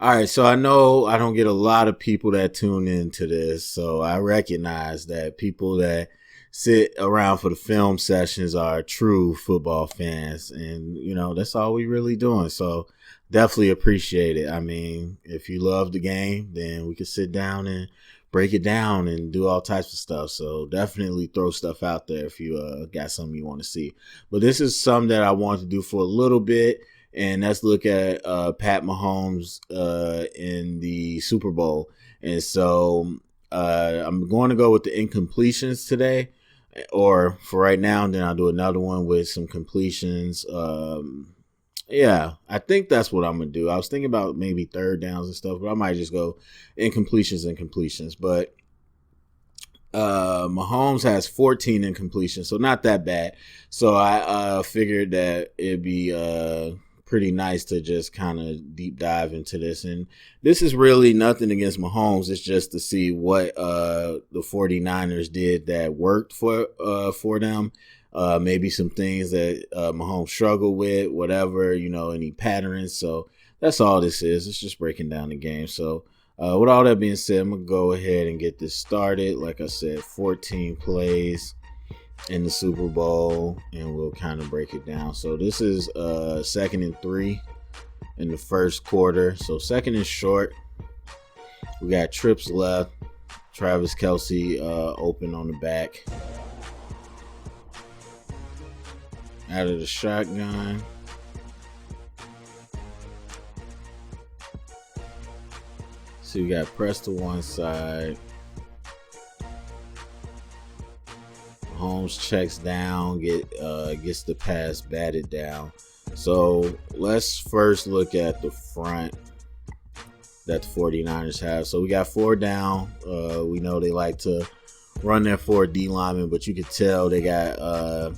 All right, so I know I don't get a lot of people that tune into this, so I recognize that people that sit around for the film sessions are true football fans, and that's all we really doing. So definitely appreciate it. I mean, if you love the game, then we could sit down and break it down and do all types of stuff. So definitely throw stuff out there if you got something you want to see. But this is something that I wanted to do for a little bit, and let's look at Pat Mahomes in the Super Bowl. And so I'm going to go with the incompletions today, or for right now. And then I'll do another one with some completions. Yeah, I think that's what I'm gonna do. I was thinking about maybe third downs and stuff, but I might just go incompletions and completions. But Mahomes has 14 incompletions, so not that bad. So I figured that it'd be pretty nice to just kind of deep dive into this. And this is really nothing against Mahomes. It's just to see what the 49ers did that worked for them. Maybe some things that Mahomes struggled with, whatever, any patterns. So that's all this is. It's just breaking down the game. So with all that being said, I'm going to go ahead and get this started. Like I said, 14 plays in the Super Bowl, and we'll kind of break it down. So this is 2nd and 3 in the first quarter. So 2nd and short. We got trips left. Travis Kelce open on the back. Out of the shotgun. So we got press to one side. Mahomes checks down, gets the pass batted down. So let's first look at the front that the 49ers have. So we got 4 down. We know they like to run their 4 D linemen, but you could tell they got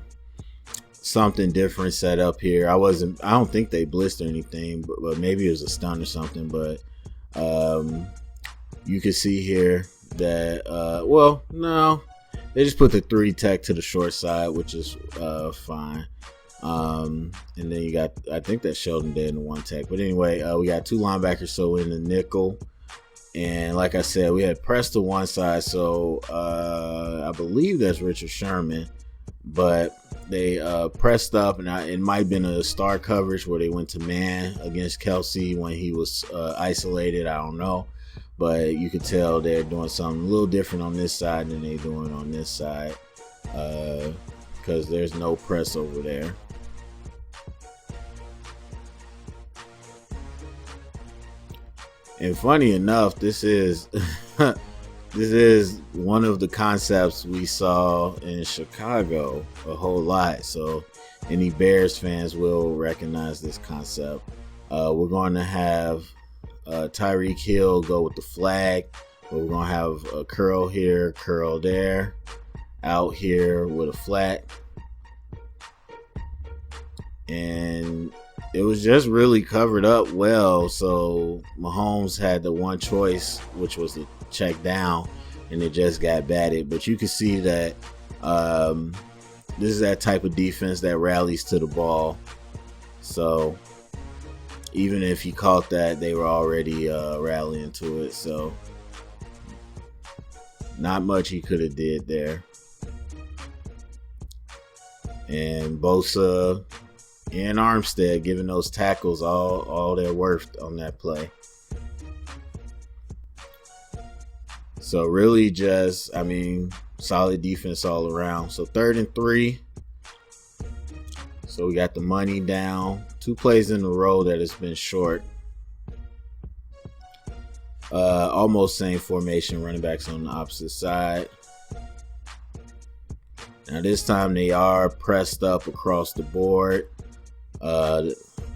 something different set up here. I don't think they blitzed or anything, but maybe it was a stun or something. But you can see here that no, they just put the 3 tech to the short side, which is fine. And then you got, I think that's Sheldon dead in the 1 tech. But anyway, we got 2 linebackers, so in the nickel. And like I said, we had press to one side, so I believe that's Richard Sherman. But they pressed up, and it might have been a star coverage where they went to man against Kelce when he was isolated. I don't know. But you could tell they're doing something a little different on this side than they're doing on this side, because there's no press over there. And funny enough, this is this is one of the concepts we saw in Chicago a whole lot. So any Bears fans will recognize this concept. We're going to have Tyreek Hill go with the flag, but we're going to have a curl here, curl there, out here with a flat. And it was just really covered up well, so Mahomes had the one choice, which was to check down, and it just got batted. But you can see that this is that type of defense that rallies to the ball. So even if he caught that, they were already rallying to it. So not much he could have did there. And Bosa and Armstead giving those tackles all their worth on that play. So really just, solid defense all around. So 3rd and 3. So we got the money down. 2 plays in a row that has been short. Almost same formation, running backs on the opposite side. Now this time they are pressed up across the board,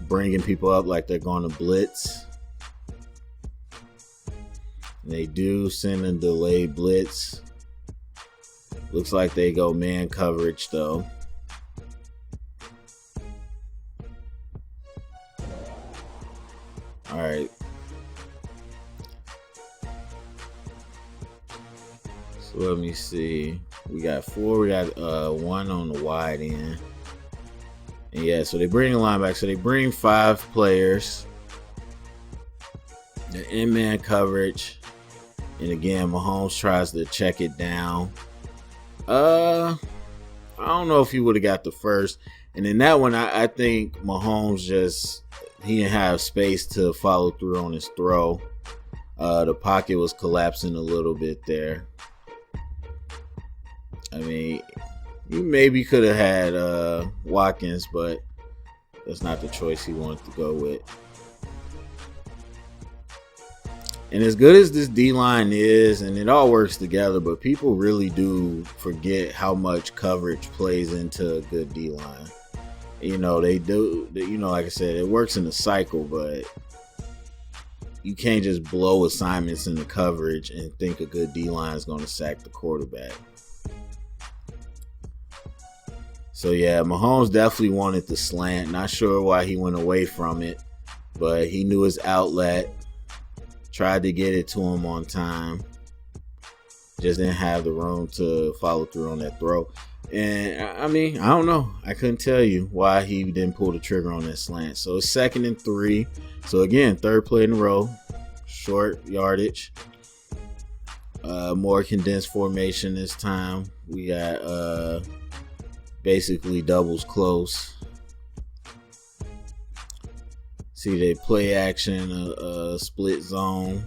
bringing people up like they're going to blitz. They do send a delayed blitz. Looks like they go man coverage though. All right. So let me see. We got 4. We got 1 on the wide end. And yeah, so they bring a linebacker. So they bring 5 players. the in-man coverage. And again, Mahomes tries to check it down. I don't know if he would have got the first. And in that one, I think Mahomes he didn't have space to follow through on his throw. The pocket was collapsing a little bit there. I mean, you maybe could have had Watkins, but that's not the choice he wanted to go with. And as good as this D-line is, and it all works together, but people really do forget how much coverage plays into a good D-line. They do, like I said, it works in a cycle, but you can't just blow assignments into coverage and think a good D-line is going to sack the quarterback. So yeah, Mahomes definitely wanted the slant. Not sure why he went away from it, but he knew his outlet. Tried to get it to him on time. Just didn't have the room to follow through on that throw. And I mean, I don't know. I couldn't tell you why he didn't pull the trigger on that slant. So it's 2nd and 3. So again, third play in a row. Short yardage. More condensed formation this time. We got basically doubles close. See, they play action, a split zone.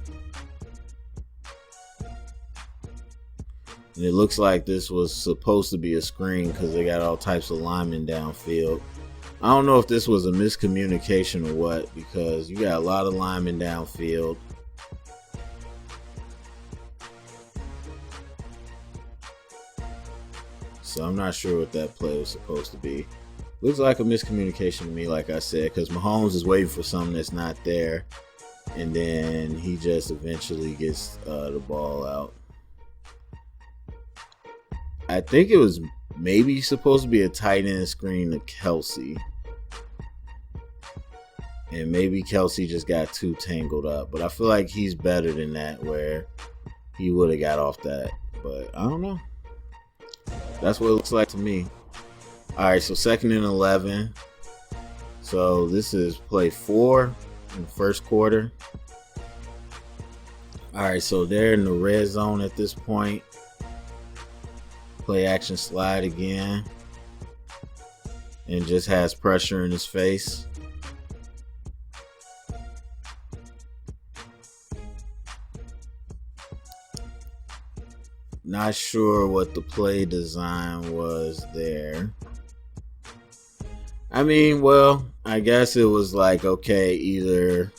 And it looks like this was supposed to be a screen because they got all types of linemen downfield. I don't know if this was a miscommunication or what, because you got a lot of linemen downfield. So I'm not sure what that play was supposed to be. Looks like a miscommunication to me, like I said, because Mahomes is waiting for something that's not there. And then he just eventually gets the ball out. I think it was maybe supposed to be a tight end screen to Kelsey. And maybe Kelsey just got too tangled up. But I feel like he's better than that, where he would have got off that. But I don't know. That's what it looks like to me. All right, so 2nd and 11. So this is play 4 in the first quarter. All right, so they're in the red zone at this point. Play action slide again. And just has pressure in his face. Not sure what the play design was there. I mean, well, I guess it was like, okay, either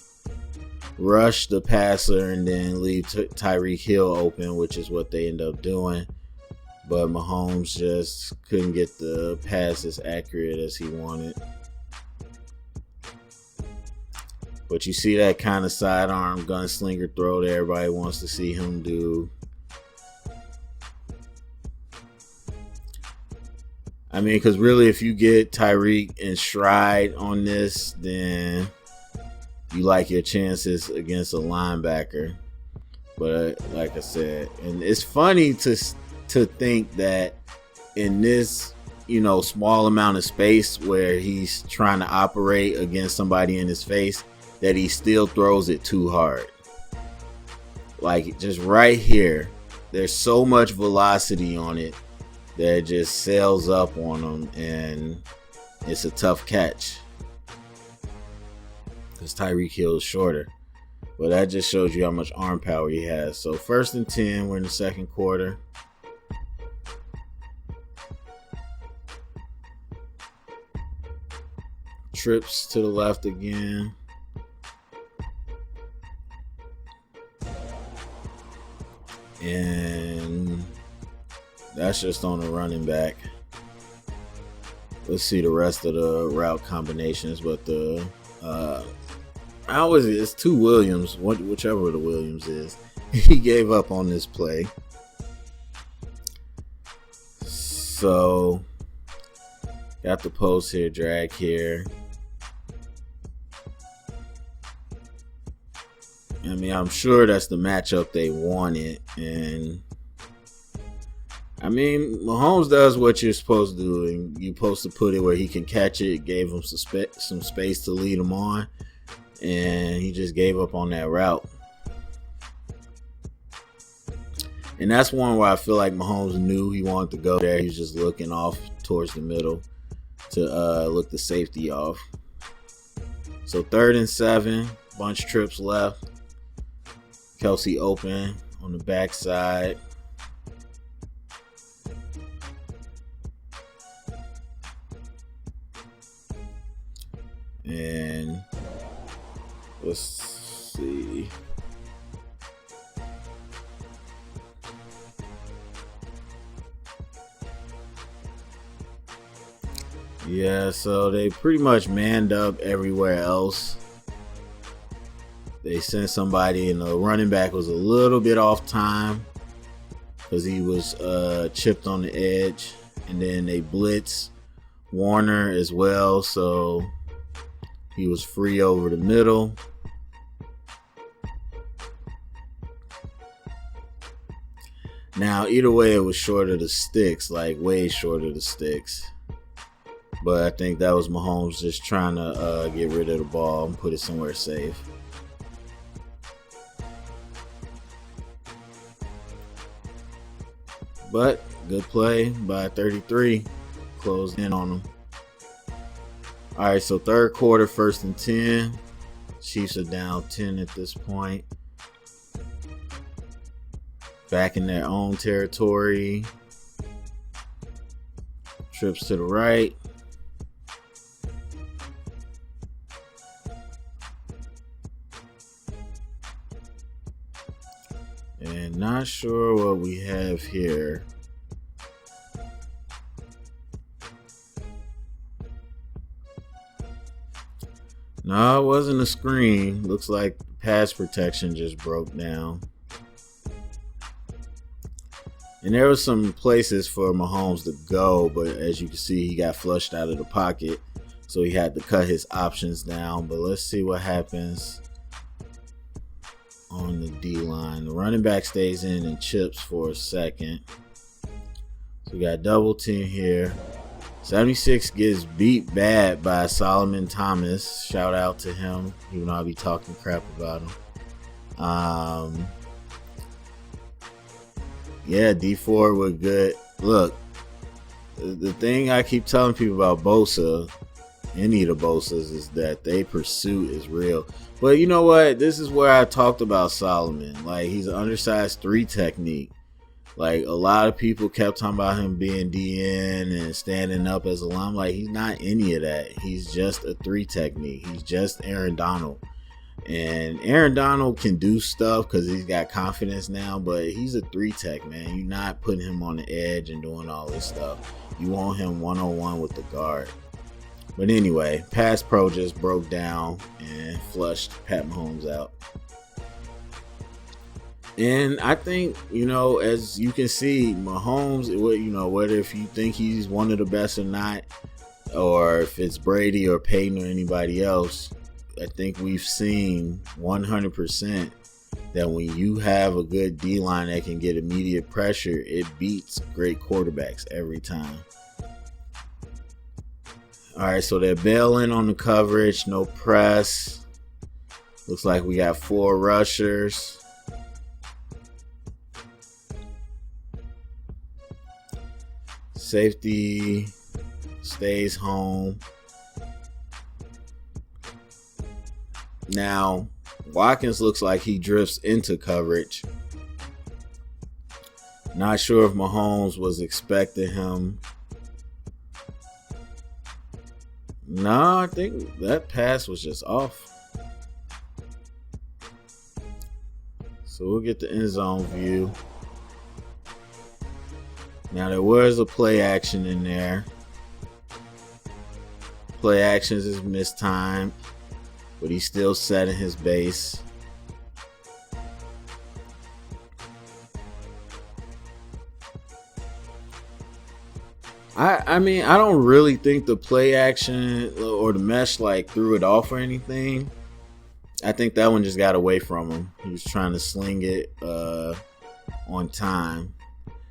rush the passer and then leave Tyreek Hill open, which is what they end up doing. But Mahomes just couldn't get the pass as accurate as he wanted. But you see that kind of sidearm gunslinger throw that everybody wants to see him do. I mean, because really, if you get Tyreek in stride on this, then you like your chances against a linebacker. But like I said, and it's funny to think that in this, small amount of space where he's trying to operate against somebody in his face, that he still throws it too hard. Like just right here, there's so much velocity on it that it just sails up on him, and it's a tough catch because Tyreek Hill is shorter. But that just shows you how much arm power he has. So 1st and 10, we're in the second quarter. Trips to the left again. And that's just on the running back. Let's see the rest of the route combinations. But it's 2 Williams, whichever the Williams is. He gave up on this play. So got the post here, drag here. I mean, I'm sure that's the matchup they wanted. And I mean, Mahomes does what you're supposed to do, and you're supposed to put it where he can catch it. Gave him some space to lead him on, and he just gave up on that route. And that's one where I feel like Mahomes knew he wanted to go there. He was just looking off towards the middle to look the safety off. So 3rd and 7, bunch trips left. Kelsey open on the backside. And let's see. Yeah, so they pretty much manned up everywhere else. They sent somebody, and the running back was a little bit off time because he was chipped on the edge. And then they blitzed Warner as well, so he was free over the middle. Now, either way, it was short of the sticks, like way short of the sticks. But I think that was Mahomes just trying to get rid of the ball and put it somewhere safe. But good play by 33. Closed in on them. All right, so 3rd quarter, 1st and 10. Chiefs are down 10 at this point. Back in their own territory. Trips to the right. And not sure what we have here. No, it wasn't a screen. Looks like pass protection just broke down. And there were some places for Mahomes to go, but as you can see, he got flushed out of the pocket. So he had to cut his options down. But let's see what happens on the D-line. The running back stays in and chips for a second. So we got double team here. 76 gets beat bad by Solomon Thomas. Shout out to him, even though I'll be talking crap about him. Yeah, D4 were good. Look, the thing I keep telling people about Bosa, any of the Bosas, is that they pursuit is real. But you know what? This is where I talked about Solomon. Like, he's an undersized 3 technique. Like, a lot of people kept talking about him being DN and standing up as a line. Like, he's not any of that. He's just a 3 technique. He's just Aaron Donald. And Aaron Donald can do stuff because he's got confidence now, but he's a 3 tech, man. You're not putting him on the edge and doing all this stuff. You want him one-on-one with the guard. But anyway, pass pro just broke down and flushed Pat Mahomes out. And I think, as you can see, Mahomes, whether if you think he's one of the best or not, or if it's Brady or Peyton or anybody else, I think we've seen 100% that when you have a good D-line that can get immediate pressure, it beats great quarterbacks every time. All right, so they're bailing on the coverage, no press. Looks like we got 4 rushers. Safety stays home. Now, Watkins looks like he drifts into coverage. Not sure if Mahomes was expecting him. No, I think that pass was just off. So we'll get the end zone view. Now, there was a play action in there. Play actions is mistimed, but he's still setting his base. I mean, I don't really think the play action or the mesh threw it off or anything. I think that one just got away from him. He was trying to sling it on time.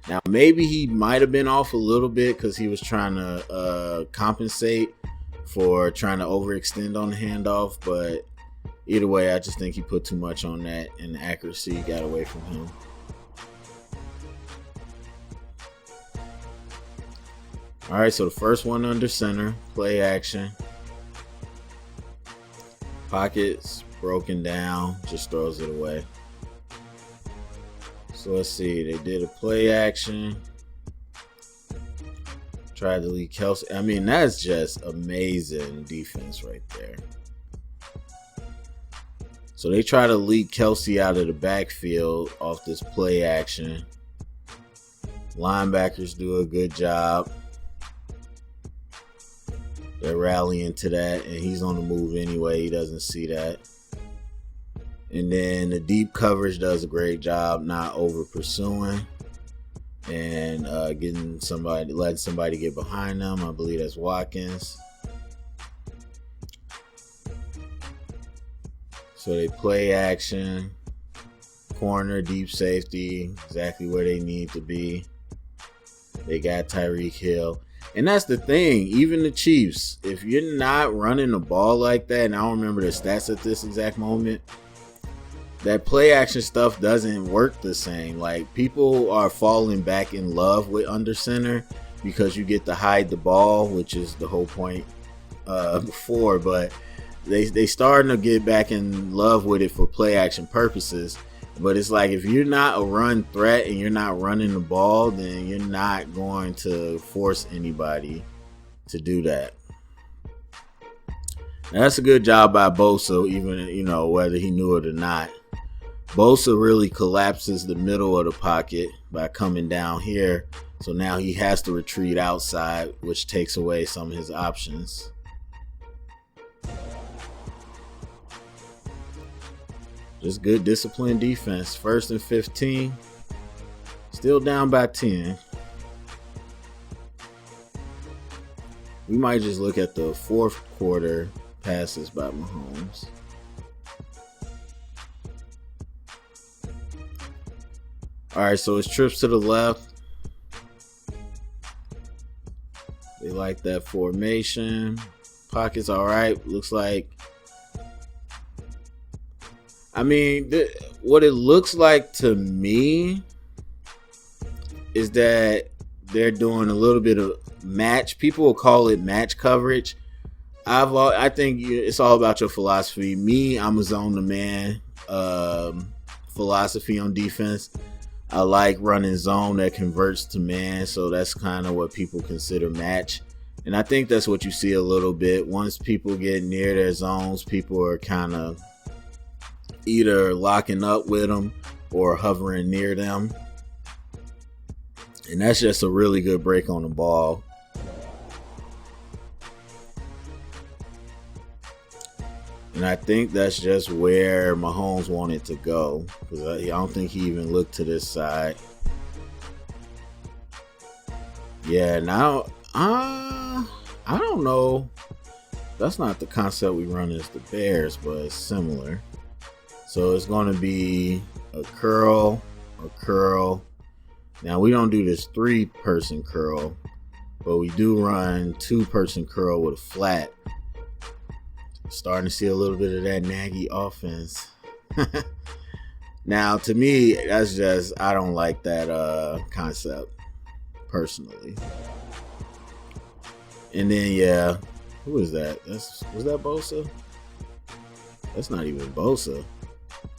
Now, maybe he might have been off a little bit because he was trying to compensate for trying to overextend on the handoff. But either way, I just think he put too much on that and the accuracy got away from him. All right, so the first one under center, play action. Pockets broken down, just throws it away. So let's see, they did a play action. Tried to lead Kelsey. I mean, that's just amazing defense right there. So they try to lead Kelsey out of the backfield off this play action. Linebackers do a good job. They're rallying to that, and he's on the move anyway. He doesn't see that. And then the deep coverage does a great job not over pursuing and letting somebody get behind them. I believe that's Watkins. So they play action, corner, deep safety, exactly where they need to be. They got Tyreek Hill. And that's the thing, even the Chiefs, if you're not running the ball like that, and I don't remember the stats at this exact moment, that play action stuff doesn't work the same. Like, people are falling back in love with under center because you get to hide the ball, which is the whole point before, but they starting to get back in love with it for play action purposes. But it's like, if you're not a run threat and you're not running the ball, then you're not going to force anybody to do that. Now, that's a good job by Bosa, even, whether he knew it or not. Bosa really collapses the middle of the pocket by coming down here. So now he has to retreat outside, which takes away some of his options. Just good disciplined defense. 1st and 15. Still down by 10. We might just look at the fourth quarter passes by Mahomes. All right, so it's trips to the left. They like that formation. Pockets all right. Looks like, I mean, what it looks like to me is that they're doing a little bit of match. People will call it match coverage. I think it's all about your philosophy. Me, I'm a zone to man philosophy on defense. I like running zone that converts to man, so that's kind of what people consider match. And I think that's what you see a little bit. Once people get near their zones, people are kind of either locking up with them or hovering near them. And that's just a really good break on the ball. And I think that's just where Mahomes wanted to go, because I don't think he even looked to this side. Yeah, now, I don't know. That's not the concept we run as the Bears, but it's similar. So it's going to be a curl, a curl. Now, we don't do this 3-person curl, but we do run 2-person curl with a flat. Starting to see a little bit of that Nagy offense. Now, to me, that's just, I don't like that concept personally. And then, yeah, who is that? Was that Bosa? That's not even Bosa.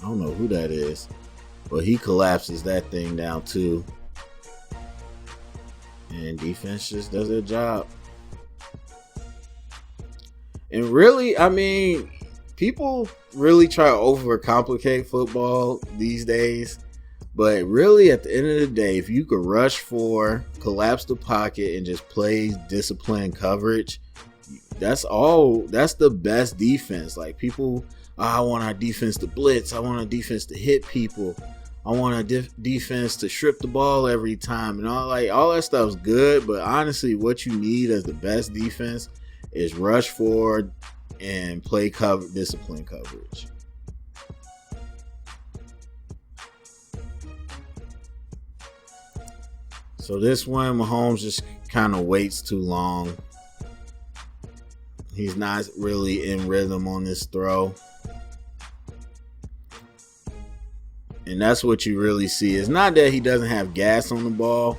I don't know who that is, but he collapses that thing down too. And defense just does their job. And really, I mean, people really try to overcomplicate football these days. But really, at the end of the day, if you could rush for, collapse the pocket, and just play disciplined coverage, that's all. That's the best defense. Like, people, I want our defense to blitz. I want our defense to hit people. I want our defense to strip the ball every time. And all that stuff's good. But honestly, what you need as the best defense is rush forward and play discipline coverage. So this one, Mahomes just kind of waits too long. He's not really in rhythm on this throw. And that's what you really see. It's not that he doesn't have gas on the ball,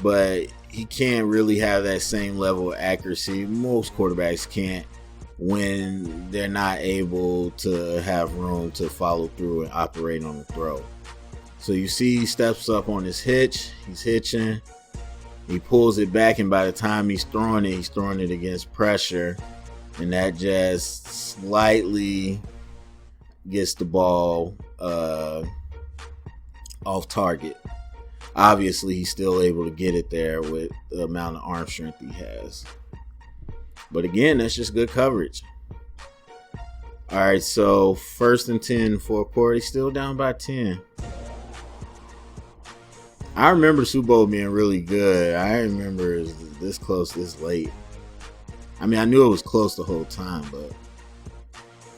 but he can't really have that same level of accuracy. Most quarterbacks can't when they're not able to have room to follow through and operate on the throw. So you see he steps up on his hitch. He's hitching. He pulls it back, and by the time he's throwing it against pressure. And that just slightly gets the ball off target. Obviously, he's still able to get it there with the amount of arm strength he has. But again, that's just good coverage. All right, so 1st and 10 for quarter. He's still down by 10. I remember Super Bowl being really good. I remember it was this close, this late. I mean, I knew it was close the whole time, but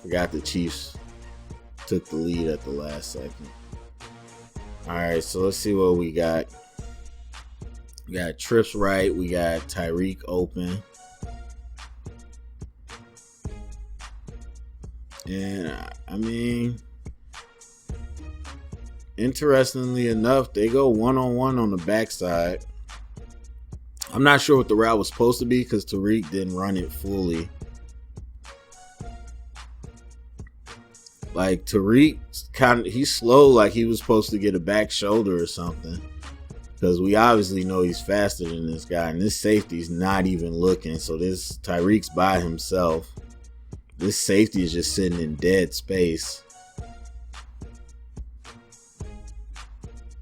forgot the Chiefs took the lead at the last second. All right, so let's see what we got. We got trips right. We got Tyreek open. And, I mean, interestingly enough, they go one-on-one on the backside. I'm not sure what the route was supposed to be because Tariq didn't run it fully. Like Tariq he's slow, like he was supposed to get a back shoulder or something. Because we obviously know he's faster than this guy, and this safety's not even looking. So this Tyreek's by himself. This safety is just sitting in dead space.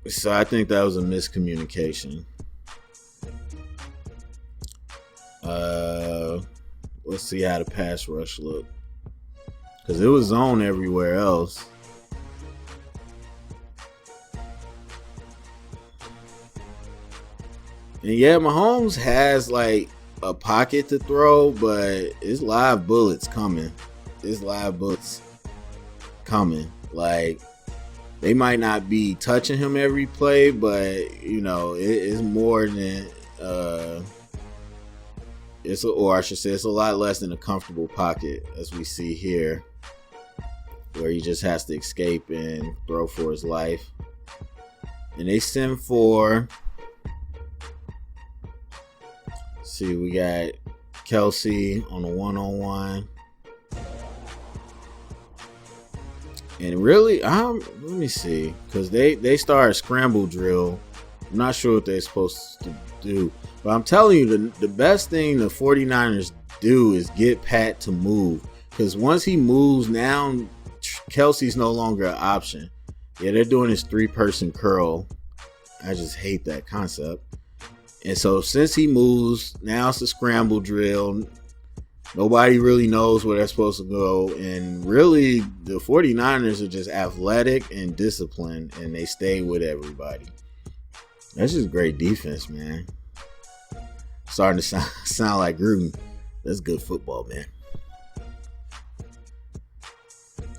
So I think that was a miscommunication. Let's see how the pass rush looked. Because it was zone everywhere else. And yeah, Mahomes has like a pocket to throw, but it's live bullets coming. Like, they might not be touching him every play, but you know, it's more than it's a lot less than a comfortable pocket, as we see here, where he just has to escape and throw for his life. And they send for, see, we got Kelsey on a one-on-one. And really, let me see, because they start a scramble drill. I'm not sure what they're supposed to do. But I'm telling you, the best thing the 49ers do is get Pat to move. Because once he moves now, Kelsey's no longer an option. Yeah, they're doing this 3-person curl. I just hate that concept. And so since he moves, now it's a scramble drill. Nobody really knows where they're supposed to go. And really, the 49ers are just athletic and disciplined, and they stay with everybody. That's just great defense, man. Starting to sound like Gruden. That's good football, man.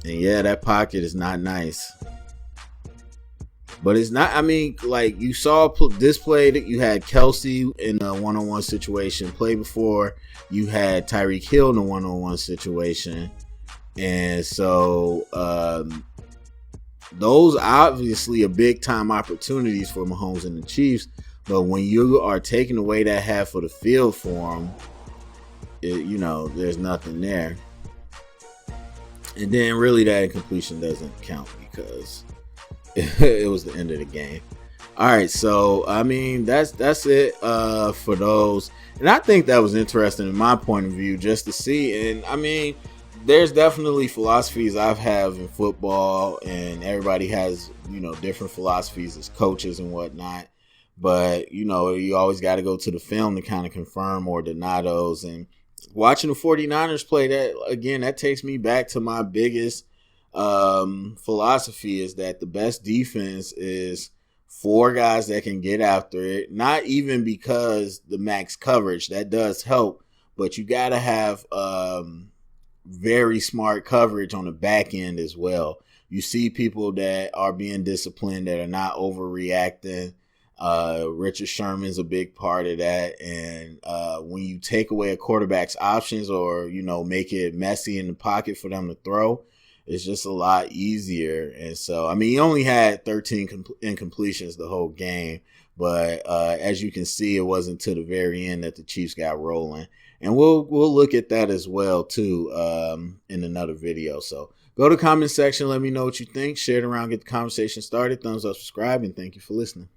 And yeah, that pocket is not nice. But it's not, I mean, like you saw this play that you had Kelsey in a one-on-one situation. Play before, you had Tyreek Hill in a one-on-one situation. And so those obviously are big-time opportunities for Mahomes and the Chiefs. But when you are taking away that half of the field for them, there's nothing there. And then really that incompletion doesn't count because it was the end of the game. All right, so I mean that's it for those. And I think that was interesting in my point of view just to see. And I mean, there's definitely philosophies I've had in football, and everybody has, different philosophies as coaches and whatnot. But, you always got to go to the film to kind of confirm or deny those. And watching the 49ers play, that takes me back to my biggest philosophy, is that the best defense is 4 guys that can get after it. Not even because the max coverage, that does help, but you got to have very smart coverage on the back end as well. You see people that are being disciplined, that are not overreacting. Richard Sherman's a big part of that. And when you take away a quarterback's options or, make it messy in the pocket for them to throw, it's just a lot easier. And so, I mean, he only had 13 incompletions the whole game, but as you can see, it wasn't to the very end that the Chiefs got rolling. And we'll look at that as well too in another video. So go to the comment section, let me know what you think, share it around, get the conversation started, thumbs up, subscribe, and thank you for listening.